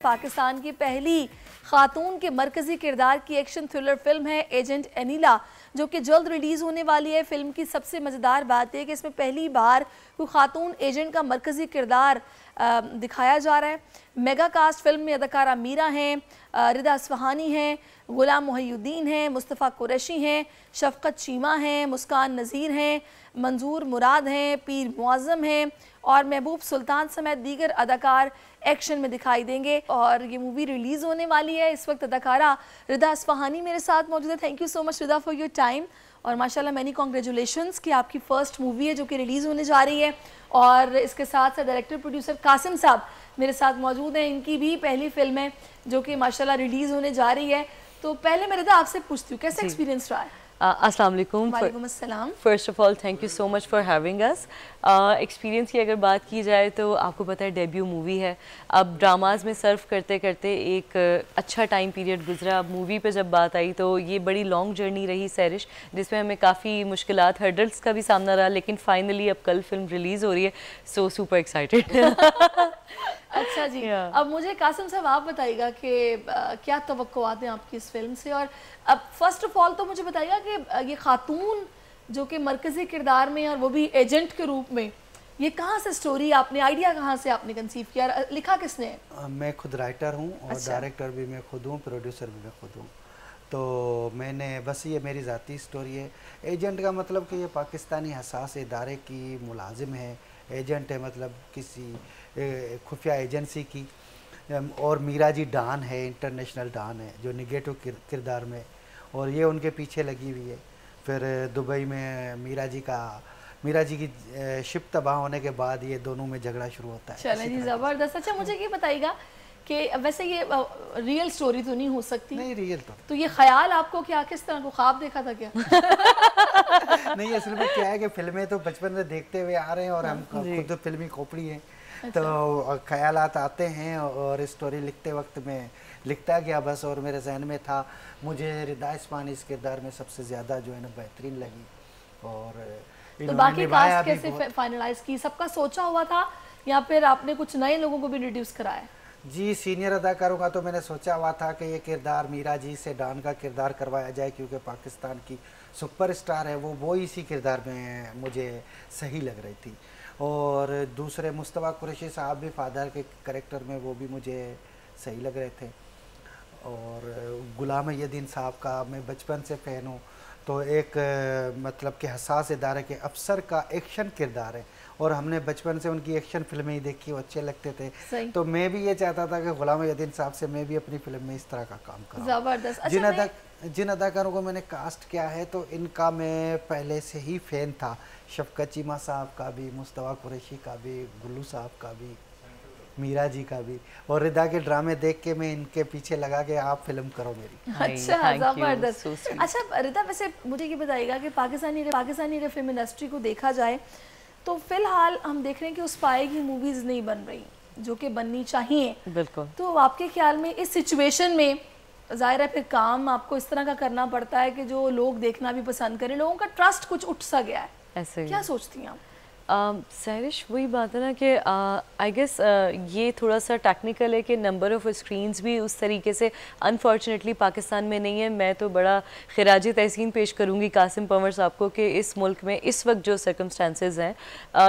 पाकिस्तान की पहली खातून के मरकजी किरदार की एक्शन थ्रिलर फिल्म है एजेंट अनीला, जो कि जल्द रिलीज़ होने वाली है। फिल्म की सबसे मज़ेदार बात है कि इसमें पहली बार कोई खातून एजेंट का मरकजी किरदार दिखाया जा रहा है। मेगा कास्ट फिल्म में अदाकारा मीरा हैं, रिदा असफहानी हैं, गुलाम मोहिउद्दीन हैं, मुस्तफ़ा कुरैशी हैं, शफ़क़त चीमा हैं, मुस्कान नज़ीर हैं, मंजूर मुराद हैं, पीर मुआज़्ज़म हैं और महबूब सुल्तान समेत दीगर अदाकार एक्शन में दिखाई देंगे। और ये मूवी रिलीज़ होने वाली है। इस वक्त अदाकारा रिदा असफहानी मेरे साथ मौजूद है। Thank you so much Rida for your time और माशाल्लाह मैनी कॉन्ग्रेचुलेशंस कि आपकी फ़र्स्ट मूवी है जो कि रिलीज़ होने जा रही है। और इसके साथ साथ डायरेक्टर प्रोड्यूसर कासिम साहब मेरे साथ मौजूद हैं। इनकी भी पहली फिल्म है जो कि माशाल्लाह रिलीज़ होने जा रही है। तो पहले मैं रिदा आपसे पूछती हूँ, कैसा एक्सपीरियंस रहा है? अस्सलाम वालेकुम। First of all thank you so much for having us. Experience की अगर बात की जाए तो आपको पता है डेब्यू मूवी है। अब ड्रामाज में सर्व करते करते एक अच्छा टाइम पीरियड गुजरा। अब मूवी पे जब बात आई तो ये बड़ी लॉन्ग जर्नी रही सैरिश, जिसमें हमें काफ़ी मुश्किलात हर्डल्स का भी सामना रहा, लेकिन फाइनली अब कल फिल्म रिलीज़ हो रही है। So super excited. अच्छा जी, अब मुझे कासिम साहब आप बताइएगा कि क्या तवक्कुआत हैं आपकी इस फिल्म से। और अब फर्स्ट ऑफ ऑल तो मुझे बताइएगा कि ये खातून जो कि मरकजी किरदार में और वो भी एजेंट के रूप में, ये कहाँ से स्टोरी आपने, आइडिया कहाँ से आपने कंसीव किया, लिखा किसने है? मैं खुद राइटर हूँ और अच्छा। डायरेक्टर भी मैं खुद हूँ, प्रोड्यूसर भी मैं खुद हूँ। तो मैंने बस ये मेरी ज़ाती स्टोरी है। एजेंट का मतलब कि ये पाकिस्तानी हसास इदारे की मुलाजिम है। एजेंट है मतलब किसी खुफिया एजेंसी की। और मीरा जी डॉन है, इंटरनेशनल डॉन है जो निगेटिव किरदार में, और ये उनके पीछे लगी हुई है। फिर दुबई में मीरा जी की शिप तबाह होने के बाद ये दोनों में झगड़ा शुरू होता है। चलें जी, ज़बरदस्त। अच्छा मुझे ये बताइएगा कि वैसे ये रियल स्टोरी तो नहीं हो सकती? नहीं, रियल तो ये ख्याल आपको क्या, किस तरह को ख्वाब देखा था क्या? नहीं, असल में क्या है कि फिल्में तो बचपन से देखते हुए आ रहे हैं और हम खुद तो फिल्मी खोपड़ी हैं। अच्छा। तो ख्यालात आते हैं और स्टोरी लिखते वक्त में लिखता गया बस। और मेरे जहन में था, मुझे रिदा असफहानी इस किरदार में सबसे ज़्यादा जो है ना बेहतरीन लगी। और तो बाकी कास्ट कैसे फाइनलाइज की? सबका सोचा हुआ था या फिर आपने कुछ नए लोगों को भी इंट्रोड्यूस कराया? जी, सीनियर अदाकारों का तो मैंने सोचा हुआ था कि ये किरदार मीरा जी से डॉन का किरदार करवाया जाए, क्योंकि पाकिस्तान की सुपरस्टार है वो इसी किरदार में मुझे सही लग रही थी। और दूसरे मुस्तफ़ा कुरैशी साहब भी फादर के करैक्टर में वो भी मुझे सही लग रहे थे। और गुलाम मोहिउद्दीन साहब का मैं बचपन से फ़ैन हूँ। तो एक मतलब कि हसास इदारे के अफसर का एक्शन किरदार है और हमने बचपन से उनकी एक्शन फिल्में ही देखी, वो अच्छे लगते थे। तो मैं भी ये चाहता था कि गुलाम मोहिउद्दीन साहब से मैं भी अपनी फिल्म में इस तरह का काम करूँ। ज़बरदस्त। अच्छा, जिन अदाकारों को मैंने कास्ट किया है तो इनका मैं पहले से ही फ़ैन था। शफ़क़त चीमा साहब का भी, मुस्तफ़ा कुरैशी का भी, गुल्लू साहब का भी, मीरा जी का भी। और रिदा के ड्रामे देख के मैं इनके पीछे लगा के आप फिल्म करो मेरी। अच्छा, ज़बरदस्त। अच्छा रिदा, वैसे मुझे ये बताइएगा कि पाकिस्तानी अगर फिल्म इंडस्ट्री को देखा जाए तो फिलहाल हम देख रहे हैं कि उस पाए की मूवीज़ नहीं बन रही जो कि बननी चाहिए। बिल्कुल। तो आपके ख्याल में इस सिचुएशन में ज़ाहिर है फिर काम आपको इस तरह का करना पड़ता है कि जो लोग देखना भी पसंद करें, लोगों का ट्रस्ट कुछ उठ सा गया है, ऐसे क्या सोचती हैं आप? सैरिश वही बात है ना कि आई गेस ये थोड़ा सा टेक्निकल है कि नंबर ऑफ़ स्क्रीन्स भी उस तरीके से अनफॉर्चुनेटली पाकिस्तान में नहीं है। मैं तो बड़ा खिराज तहसीन पेश करूँगी कासिम पंवर साहब को कि इस मुल्क में इस वक्त जो सर्कमस्टांसेस हैं,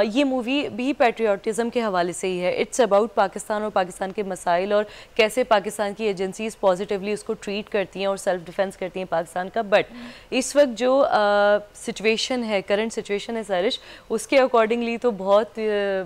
ये मूवी भी पैट्रियाटिज़म के हवाले से ही है। इट्स अबाउट पाकिस्तान और पाकिस्तान के मसाइल और कैसे पाकिस्तान की एजेंसीज़ पॉजिटिवली उसको ट्रीट करती हैं और सेल्फ डिफेंस करती हैं पाकिस्तान का। बट इस वक्त जो सिचुएशन है, करंट सिचुएशन है सैरिश, उसके अकॉर्डिंगली तो बहुत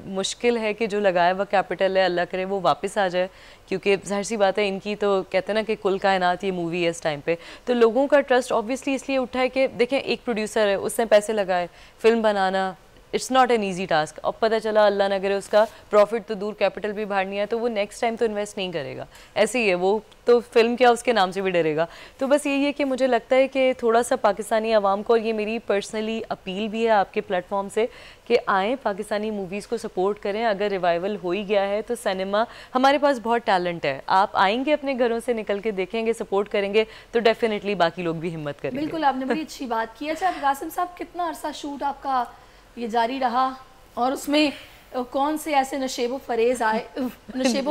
मुश्किल है कि जो लगाया हुआ कैपिटल है अल्लाह करे वो वापस आ जाए, क्योंकि जाहिर सी बात है इनकी तो कहते हैं ना कि कुल कायनात ये मूवी है इस टाइम पे। तो लोगों का ट्रस्ट ऑब्वियसली इसलिए उठा है कि देखें एक प्रोड्यूसर है, उसने पैसे लगाए, film banana it's not an easy task. अब पता चला अल्लाह न करे उसका प्रॉफिट तो दूर कैपिटल भी बाहर नहीं है, तो वो नेक्स्ट टाइम तो इन्वेस्ट नहीं करेगा। ऐसे ही है, वो तो फिल्म क्या उसके नाम से भी डरेगा। तो बस यही है कि मुझे लगता है कि थोड़ा सा पाकिस्तानी आवाम को, और ये मेरी पर्सनली अपील भी है आपके प्लेटफॉर्म से, कि आएँ पाकिस्तानी मूवीज़ को सपोर्ट करें। अगर रिवाइवल हो ही गया है तो सिनेमा, हमारे पास बहुत टैलेंट है, आप आएंगे अपने घरों से निकल के देखेंगे, सपोर्ट करेंगे तो डेफिनेटली बाकी लोग भी हिम्मत करेंगे। बिल्कुल, आपने बड़ी अच्छी बात की। अच्छा कासिम साहब, कितना अरसा शूट आपका ये जारी रहा और उसमें कौन से ऐसे नशेबो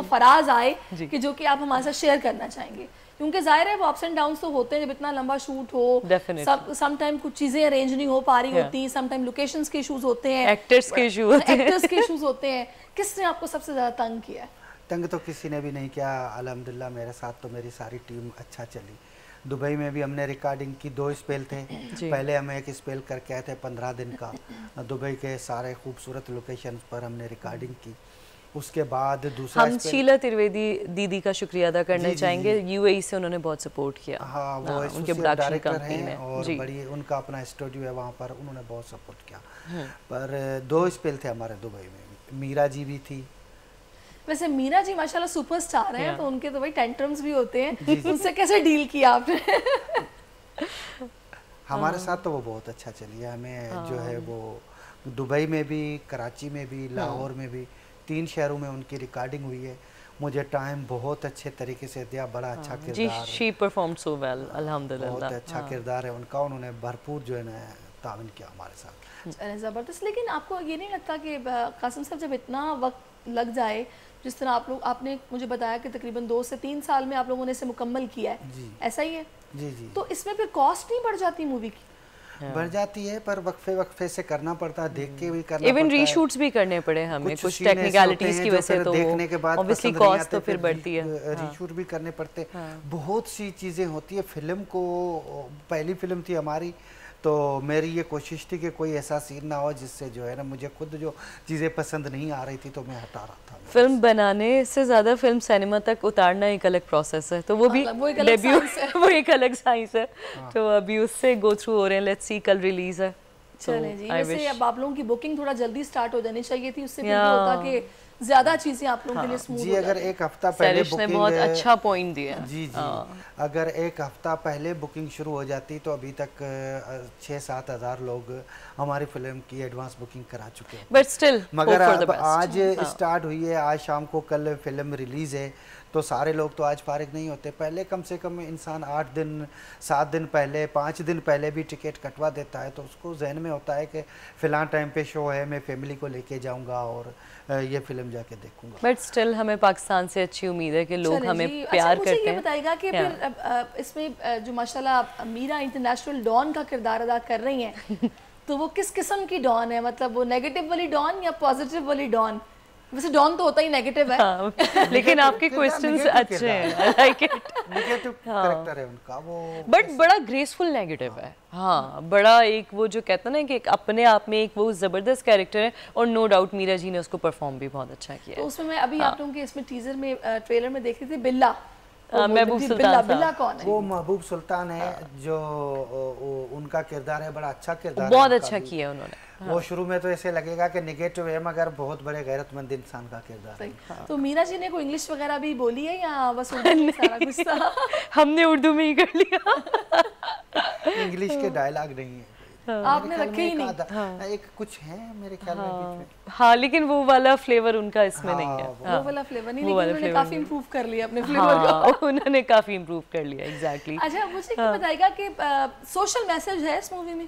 फराज आए कि जो कि आप हमारे साथ शेयर करना चाहेंगे? क्योंकि जाहिर है वो अप्स एंड डाउन्स तो होते हैं जब इतना लंबा शूट हो, सम टाइम कुछ चीज़ें अरेंज नहीं हो पा रही होती, सम टाइम लोकेशंस के इश्यूज होते हैं, एक्टर्स के इश्यूज होते हैं। किसने आपको सबसे ज़्यादा तंग किया है? तंग तो किसी ने भी नहीं किया, अल्हम्दुलिल्लाह मेरे साथ तो मेरी सारी टीम अच्छा चली। दुबई में भी हमने रिकॉर्डिंग की, 2 स्पेल थे। पहले हम एक स्पेल करके आए थे 15 दिन का, दुबई के सारे खूबसूरत लोकेशन पर हमने रिकॉर्डिंग की। उसके बाद दूसरा हम शीला त्रिवेदी दीदी का शुक्रिया अदा करना चाहेंगे, यूएई से उन्होंने बहुत सपोर्ट किया। हाँ, वो उनके प्रोडक्शन कंपनी हैं में और बड़ी उनका अपना स्टूडियो है वहाँ पर, उन्होंने बहुत सपोर्ट किया। पर 2 स्पेल थे हमारे दुबई में। मीरा जी भी थी। वैसे मीरा जी माशाल्लाह सुपरस्टार हैं, तो उनके तो भाई टेंट्रम्स भी होते हैं, उनसे कैसे डील किया आपने? हमारे साथ तो वो बहुत अच्छा चली है। हमें जो है वो दुबई में भी, कराची में भी, लाहौर में भी, 3 शहरों में उनकी रिकॉर्डिंग हुई है। मुझे टाइम बहुत अच्छे तरीके से दिया, बड़ा अच्छा किरदार, शी परफॉर्म्ड सो वेल, अल्हम्दुलिल्लाह। बहुत अच्छा किरदार है उनका, उन्होंने भरपूर जो है ना ताउन किया हमारे साथ। ज़बरदस्त। लेकिन आपको ये नहीं लगता कि कासिम साहब जब इतना वक्त लग जाए, जिस तरह आपने मुझे बताया कि तकरीबन 2 से 3 साल में आप लोगों ने इसे मुकम्मल किया है, ऐसा ही है? जी जी। तो इसमें फिर कॉस्ट नहीं बढ़ जाती मूवी की? बढ़ जाती है, पर वक्फे से करना पड़ता है, देख के भी करना पड़ता है। इवन रीशूट्स भी करने पड़े हमें, कुछ टेक्निकलिटीज की वजह से, तो देखने के बाद ऑब्वियसली कॉस्ट तो फिर बढ़ती है, रीशूट भी करने पड़ते। बहुत सी चीज़ें होती है। फिल्म को, पहली फिल्म थी हमारी, तो मेरी ये कोशिश थी कि कोई ऐसा सीन ना हो जिससे जो है ना मुझे खुद जो चीज़ें पसंद नहीं आ रही थी तो मैं हटा रहा था। फिल्म बनाने से ज़्यादा फिल्म सिनेमा तक उतारना एक अलग प्रोसेस है, तो वो भी डेब्यू वो एक अलग साइंस है। तो अभी उससे गो थ्रू हो रहे हैं, लेट्स सी कल रिलीज है। चलें जी। वैसे अब आप लोगों की बुकिंग थोड़ा जल्दी स्टार्ट हो जानी चाहिए थी, उससे फिर होता कि ज्यादा चीजें आप लोगों के लिए स्मूथ जी। अगर एक हफ्ता पहले बुकिंग, बहुत अच्छा पॉइंट दिया जी जी, अगर एक हफ्ता पहले बुकिंग शुरू हो जाती तो अभी तक 6-7 हज़ार लोग हमारी फिल्म की एडवांस बुकिंग करा चुके हैं। बट स्टिल, मगर अब आज स्टार्ट हुई है, आज शाम को कल फिल्म रिलीज है, तो सारे लोग तो आज फारिग नहीं होते। पहले कम से कम इंसान 8 दिन 7 दिन पहले, 5 दिन पहले भी टिकट कटवा देता है, तो उसको जहन में होता है कि फ़िलहाल टाइम पे शो है, मैं फैमिली को लेके जाऊंगा और ये फिल्म जाके देखूंगा। बट स्टिल हमें पाकिस्तान से अच्छी उम्मीद है कि लोग हमें प्यार करते हैं। मुझे ये बताएगा कि फिर इसमें जो माशाल्लाह मीरा इंटरनेशनल डॉन का किरदार अदा कर रही हैं, तो वो किस किस्म की डॉन है? मतलब वो नेगेटिव वाली डॉन या पॉजिटिव वाली डॉन? वैसे डॉन तो होता ही नेगेटिव है। लेकिन आपके क्वेश्चंस अच्छे हैं, I like it. Negative character है उनका वो, बट बड़ा ग्रेसफुल नेगेटिव है। हाँ, बड़ा एक वो जो कहता ना कि एक अपने आप में एक वो ज़बरदस्त कैरेक्टर है, और नो डाउट मीरा जी ने उसको परफॉर्म भी बहुत अच्छा किया। तो उसमें मैं अभी आप लोगों के इसमें टीजर में, ट्रेलर में देख रही थी बिल्ला, महबूब सुल्तान। बिल्ला कौन है? वो महबूब सुल्तान है, जो उनका किरदार है, बड़ा अच्छा किरदार, बहुत अच्छा किया उन्होंने। वो शुरू में तो ऐसे लगेगा कि नेगेटिव है, मगर बहुत बड़े गैरतमंद इंसान का किरदार है। तो मीरा जी ने कोई इंग्लिश वगैरह भी बोली है या बस उर्दू में सारा कुछ था? हमने उर्दू में ही कर लिया। इंग्लिश के डायलॉग नहीं है, आपने रखे ही नहीं। एक कुछ है मेरे ख्याल में बीच में। हाँ, लेकिन वो वाला फ्लेवर उनका इसमें नहीं है। वो वाला फ्लेवर नहीं, लेकिन उन्होंने काफी इंप्रूव कर लिया अपने फ्लेवर को। उन्होंने काफी इंप्रूव कर लिया, एग्जैक्टली। अच्छा, मुझे क्या बताएगा कि सोशल मैसेज है इस मूवी में?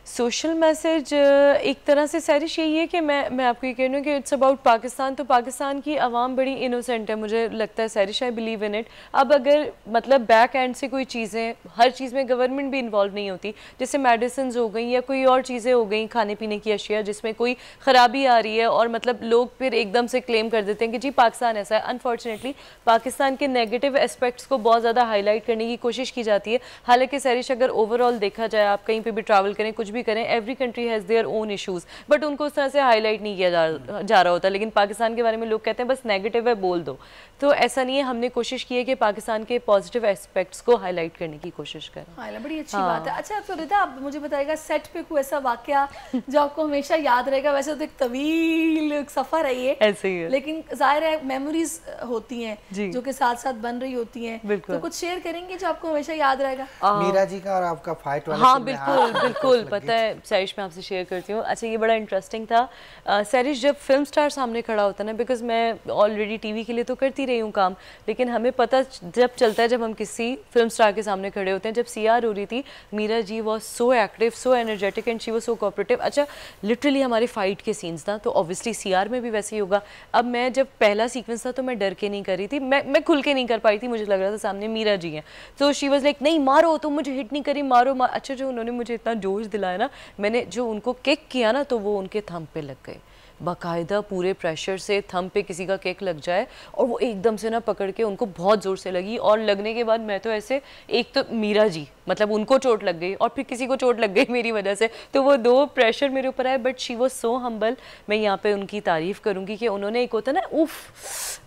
सोशल मैसेज एक तरह से सैरिश यही है कि मैं आपको ये कह रही हूँ कि इट्स अबाउट पाकिस्तान। तो पाकिस्तान की आवाम बड़ी इनोसेंट है, मुझे लगता है सैरिश, आई बिलीव इन इट। अब अगर मतलब बैक एंड से कोई चीज़ें, हर चीज़ में गवर्नमेंट भी इन्वॉल्व नहीं होती, जैसे मेडिसिन हो गई या कोई और चीज़ें हो गई, खाने पीने की अशिया जिसमें कोई ख़राबी आ रही है, और मतलब लोग फिर एकदम से क्लेम कर देते हैं कि जी पाकिस्तान ऐसा है। अनफॉर्चुनेटली पाकिस्तान के नेगेटिव एस्पेक्ट्स को बहुत ज़्यादा हाईलाइट करने की कोशिश की जाती है। हालांकि सैरिश, अगर ओवरऑल देखा जाए, आप कहीं पर भी ट्रैवल करें, कुछ भी करें, every country has their own issues, but उनको उस तरह से हाईलाइट नहीं किया जा रहा होता। लेकिन पाकिस्तान के बारे में लोग कहते हैं बस नेगेटिव है, बोल दो। तो ऐसा नहीं है, हमने कोशिश की है कि पाकिस्तान के पॉजिटिव एस्पेक्ट्स को हाईलाइट करने की कोशिश करें। हाँ, बड़ी अच्छी बात है। अच्छा, तो रिदा, आप मुझे बताइएगा सेट पे कोई ऐसा वाकया जो आपको हमेशा याद रहेगा? वैसे तो एक तवील सफर है ये, ऐसे ही है, लेकिन जाहिर है मेमोरीज होती हैं जो कि साथ साथ बन रही होती हैं, तो कुछ शेयर करेंगे जो आपको हमेशा याद रहेगा? मीरा जी का और आपका फाइट वाला? हाँ बिल्कुल बिल्कुल पता है सैरिश, मैं आपसे शेयर करती हूँ। अच्छा ये बड़ा इंटरेस्टिंग था सैरिश, जब फिल्म स्टार सामने खड़ा होता है ना, बिकॉज मैं ऑलरेडी टीवी के लिए तो करती रही हूँ काम, लेकिन हमें पता जब चलता है जब हम किसी फिल्म स्टार के सामने खड़े होते हैं। जब सीआर हो रही थी, Meera ji was so active, so energetic and she was so cooperative. अच्छा लिटरली हमारे फाइट के सीन्स था, तो ऑब्वियसली सीआर में भी वैसे ही होगा। अब मैं जब पहला सीक्वेंस था तो मैं डर के नहीं कर रही थी, मैं खुल के नहीं कर पाई थी, मुझे लग रहा था सामने मीरा जी हैं, तो शी वाज लाइक नहीं मारो, तुम मुझे हिट नहीं करी, मारो अच्छा जो उन्होंने मुझे इतना जोश दिलाया ना, मैंने जो उनको किक किया ना तो वो उनके थंब पे लग गए, बाकायदा पूरे प्रेशर से थंब पे किसी का किक लग जाए और वो एकदम से ना पकड़ के उनको बहुत ज़ोर से लगी, और लगने के बाद मैं तो ऐसे, एक तो मीरा जी मतलब उनको चोट लग गई और फिर किसी को चोट लग गई मेरी वजह से, तो वो दो प्रेशर मेरे ऊपर आए, but she was so humble. मैं यहाँ पे उनकी तारीफ़ करूँगी कि उन्होंने, एक होता ना उफ,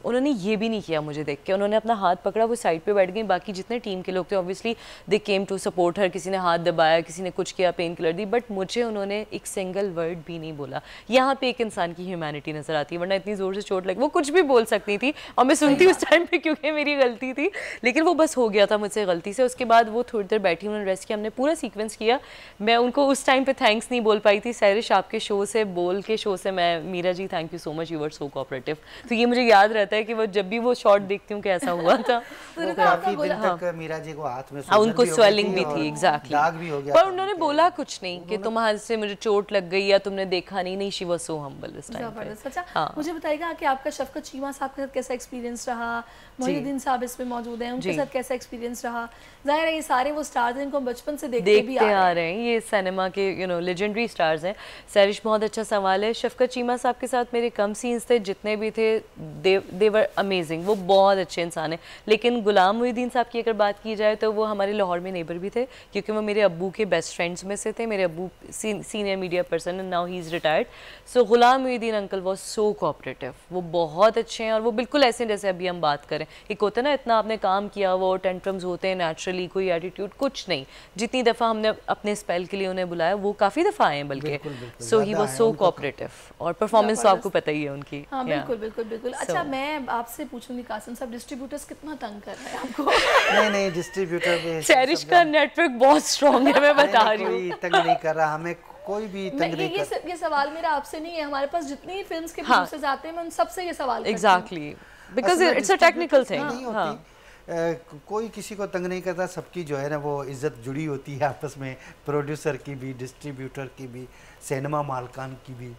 उन्होंने ये भी नहीं किया मुझे देख के, उन्होंने अपना हाथ पकड़ा, वो साइड पे बैठ गई, बाकी जितने टीम के लोग थे obviously they came to support her, किसी ने हाथ दबाया, किसी ने कुछ किया, पेन किलर दी, बट मुझे उन्होंने एक सिंगल वर्ड भी नहीं बोला। यहाँ पे एक इंसान की ह्यूमैनिटी नज़र आती है, वरना इतनी ज़ोर से चोट लगी, वो कुछ भी बोल सकती थी और मैं सुनती उस टाइम पे क्योंकि मेरी गलती थी, लेकिन वो बस हो गया था मुझसे गलती से। उसके बाद वो थोड़ी देर बैठी, उन्होंने रेस्ट किया, हमने पूरा सीक्वेंस किया। मैं उनको उस टाइम पे थैंक्स नहीं बोल पाई थी, सैरिश आपके शो से बोल के शो से मैं, Meera ji thank you so much, you were so cooperative. तो ये मुझे याद रहता है कि वो जब भी वो शॉट देखती हूँ कि ऐसा हुआ था। तो काफी दिन तक मीरा जी को हाथ में उनको स्वेलिंग भी थी, एग्जैक्टली, दाग भी हो गया, पर उन्होंने बोला कुछ नहीं कि तुम्हारे से मुझे चोट लग गई या तुमने देखा नहीं, शी वाज सो हम्बल इस टाइम पे। अच्छा मुझे बताइएगा कि आपका शफकत चीमा साहब के साथ कैसा एक्सपीरियंस रहा, मोहिउद्दीन साहब इसमें मौजूद हैं, उनके साथ कैसा एक्सपीरियंस रहा? जाहिर है ये सारे वो स्टार्स हैं जिनको हम बचपन से देखते भी आ रहे हैं, ये सिनेमा के लेजेंडरी स्टार्स हैं। सैरिश बहुत अच्छा सवाल है। शफकत चीमा साहब के साथ मेरे कम सीन्स थे, जितने भी थे दे वर अमेजिंग, वो बहुत अच्छे इंसान हैं। लेकिन गुलाम मोहिउद्दीन साहब की अगर बात की जाए तो वो हमारे लाहौर में नेबर भी थे, क्योंकि वो मेरे अब्बू के बेस्ट फ्रेंड्स में से थे। मेरे अब्बू senior media person and now he is retired. So Ghulam Mohiuddin uncle was so cooperative, वो बहुत अच्छे हैं और वो बिल्कुल ऐसे जैसे अभी हम बात करें, एक होता है ना इतना आपने काम किया, वो टेंट्रम्स होते हैं नेचुरली, कोई एटीट्यूड कुछ नहीं। जितनी दफ़ा हमने अपने स्पेल के लिए उन्हें बुलाया, वो काफ़ी दफ़ा आए हैं बल्कि, सो ही वाज सो कोऑपरेटिव, और परफॉर्मेंस तो आपको पता ही है उनकी। हाँ बिल्कुल बिल्कुल बिल्कुल। अच्छा मैं आपसे पूछूंगी कासिम साहब, डिस्ट्रीब्यूटर्स कितना तंग कर रहे हैं आपको? नहीं डिस्ट्रीब्यूटर भी, सैरिश का नेटवर्क बहुत स्ट्रॉन्ग है, मैं बता रही हूँ, तंग नहीं कर रहा, हमें कोई भी तंग नहीं कर। ये सवाल मेरा आपसे नहीं है, हमारे पास जितनी फिल्म्स के प्रोड्यूसर्स आते हैं मैं उन सबसे ये सवाल करती हूं। Exactly, because it's a technical thing. कोई किसी को तंग नहीं करता, सबकी जो है ना वो इज्जत जुड़ी होती है आपस में, प्रोड्यूसर की भी, डिस्ट्रीब्यूटर की भी, सिनेमा मालकान की भी।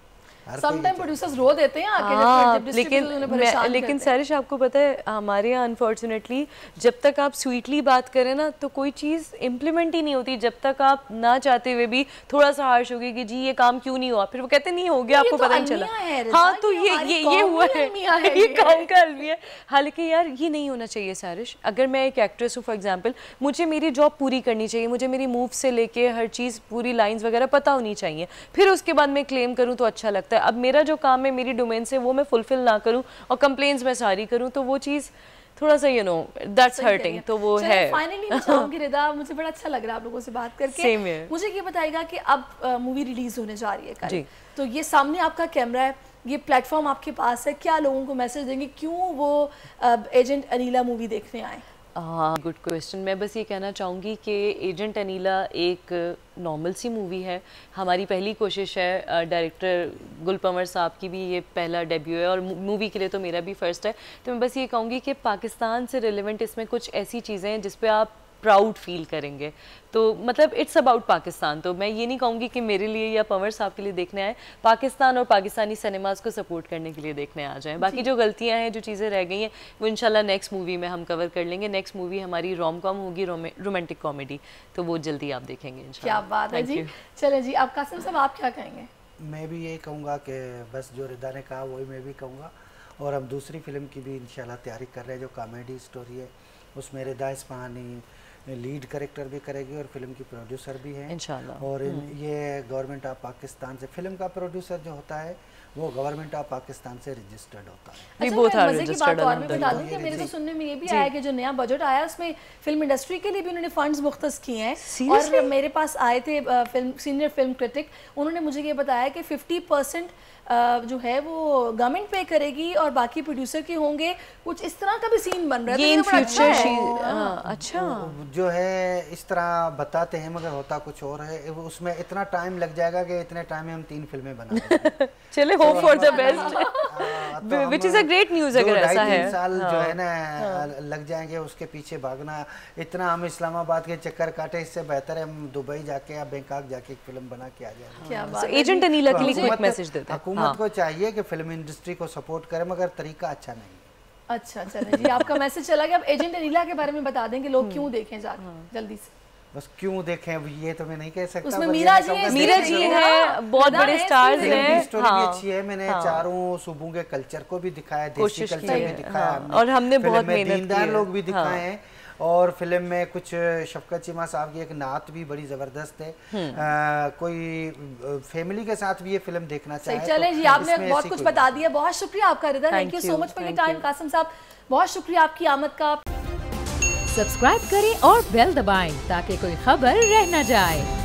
समटाइम प्रोड्यूसर्स रो देते हैं आके, लेकिन सैरिश आपको पता है हमारे यहाँ अनफॉर्चुनेटली जब तक आप स्वीटली बात करें ना तो कोई चीज़ इम्प्लीमेंट ही नहीं होती, जब तक आप ना चाहते हुए भी थोड़ा सा हार्श होगी कि जी ये काम क्यों नहीं हुआ, फिर वो कहते नहीं हो गया, आपको पता नहीं चला। हाँ तो ये हुआ है, ये काम का अलमी है। हालांकि यार ये नहीं होना चाहिए सैरिश। अगर मैं एक एक्ट्रेस हूँ फॉर एग्जाम्पल, मुझे मेरी जॉब पूरी करनी चाहिए, मुझे मेरी मूव से लेके हर चीज़ पूरी लाइन्स वगैरह पता होनी चाहिए, फिर उसके बाद मैं क्लेम करूँ तो अच्छा लगता है। अब मेरा जो काम है मेरी डोमेन से वो मैं फुलफिल ना करूं और कंप्लेंट्स मैं सारी करूं तो वो चीज़ थोड़ा सा दैट्स हर्टिंग, तो वो है। फाइनली मैं चाहूंगी रिदा, मुझे बड़ा अच्छा लग रहा है आप लोगों से बात करके। मुझे ये बताइएगा कि अब मूवी रिलीज होने जा रही है कल, तो ये सामने आपका कैमरा है, ये प्लेटफॉर्म आपके पास है, क्या लोगों को मैसेज देंगे, क्यों वो एजेंट अनीला मूवी देखने आए? Good question. मैं बस ये कहना चाहूँगी कि एजेंट अनीला एक नॉर्मल सी मूवी है। हमारी पहली कोशिश है, डायरेक्टर गुलपमर साहब की भी ये पहला डेब्यू है और मूवी के लिए तो मेरा भी फर्स्ट है। तो मैं बस ये कहूँगी कि पाकिस्तान से रिलेवेंट इसमें कुछ ऐसी चीज़ें हैं जिस पे आप प्राउड फील करेंगे, तो मतलब इट्स अबाउट पाकिस्तान। तो मैं ये नहीं कहूँगी कि मेरे लिए या पवर साहब के लिए देखने आए, पाकिस्तान और पाकिस्तानी सिनेमाज को सपोर्ट करने के लिए देखने आ जाएं। बाकी जो गलतियाँ हैं, जो चीज़ें रह गई हैं, वो इंशाल्लाह नेक्स्ट मूवी में हम कवर कर लेंगे। नेक्स्ट मूवी हमारी रोम कॉम होगी, रोमांटिक कॉमेडी, तो वो जल्दी आप देखेंगे इंशाल्लाह। क्या बात है जी। चले जी, आप कासिम साहब आप क्या कहेंगे? मैं भी यही कहूँगा कि बस जो रिदा ने कहा वही मैं भी कहूँगा, और हम दूसरी फिल्म की भी इंशाल्लाह तैयारी कर रहे हैं जो कॉमेडी स्टोरी है, उसमें रिदा इस्फहानी लीड कैरेक्टर भी करेगी और फिल्म की प्रोड्यूसर भी है इंशाल्लाह। और ये गवर्नमेंट ऑफ पाकिस्तान से, फिल्म का प्रोड्यूसर जो होता है वो गवर्नमेंट ऑफ पाकिस्तान से रजिस्टर्ड होता है। अच्छा, मैं मजे की बात और भी बता दूं कि मेरे तो सुनने में ये भी आया कि जो नया बजट आया उसमें फिल्म इंडस्ट्री के लिए भी उन्होंने फंड्स मुख्तस किए हैं। और मेरे पास आए थे सीनियर फिल्म क्रिटिक, उन्होंने मुझे ये बताया कि 50% जो है वो गवर्नमेंट पे करेगी और बाकी प्रोड्यूसर के होंगे, कुछ इस तरह का भी सीन बन रहा है। ये इन फ्यूचर अच्छा जो है इस तरह बताते हैं मगर होता कुछ और है। उसमें इतना टाइम लग जाएगा कि इतने टाइम में हम 3 फिल्में बना देंगे। चले hope for the best, which is a great news अगर ऐसा है। 2-3 साल जो है ना लग जाएंगे उसके पीछे भागना, इतना हम इस्लामाबाद के चक्कर काटे, इससे बेहतर है हम दुबई जाके या बैंकॉक जाके एक फिल्म बना के आ जाएंगे। क्या बात है। एजेंट अनीला के लिए क्विक मैसेज देते हैं। हुकूमत को चाहिए कि फिल्म इंडस्ट्री को सपोर्ट करे मगर तरीका अच्छा नहीं है। अच्छा चलें जी, आपका मैसेज चला गया। अब एजेंट अनीला के बारे में बता दें कि लोग क्यों देखें जल्दी से। बस क्यों देखें अब ये तो मैं नहीं कह सकता। उसमें मीरा जी है, बहुत बड़े स्टार्स हैं। स्टोरी भी अच्छी है। मैंने चारों सूबों के कल्चर को भी दिखाया, देसी कल्चर भी दिखाया और हमने बहुत मेहनत की दीनदार लोग भी दिखाए हैं। और फिल्म में कुछ शफकत चीमा साहब की एक नात भी बड़ी जबरदस्त है। कोई फैमिली के साथ भी ये फिल्म देखना चाहिए। चलें जी, आपने बहुत कुछ बता दिया। बहुत शुक्रिया आपका Rida, thank you so much for your time. Qasim साहब बहुत शुक्रिया आपकी आमद का। सब्सक्राइब करें और बेल दबाएं ताकि कोई खबर रह न जाए।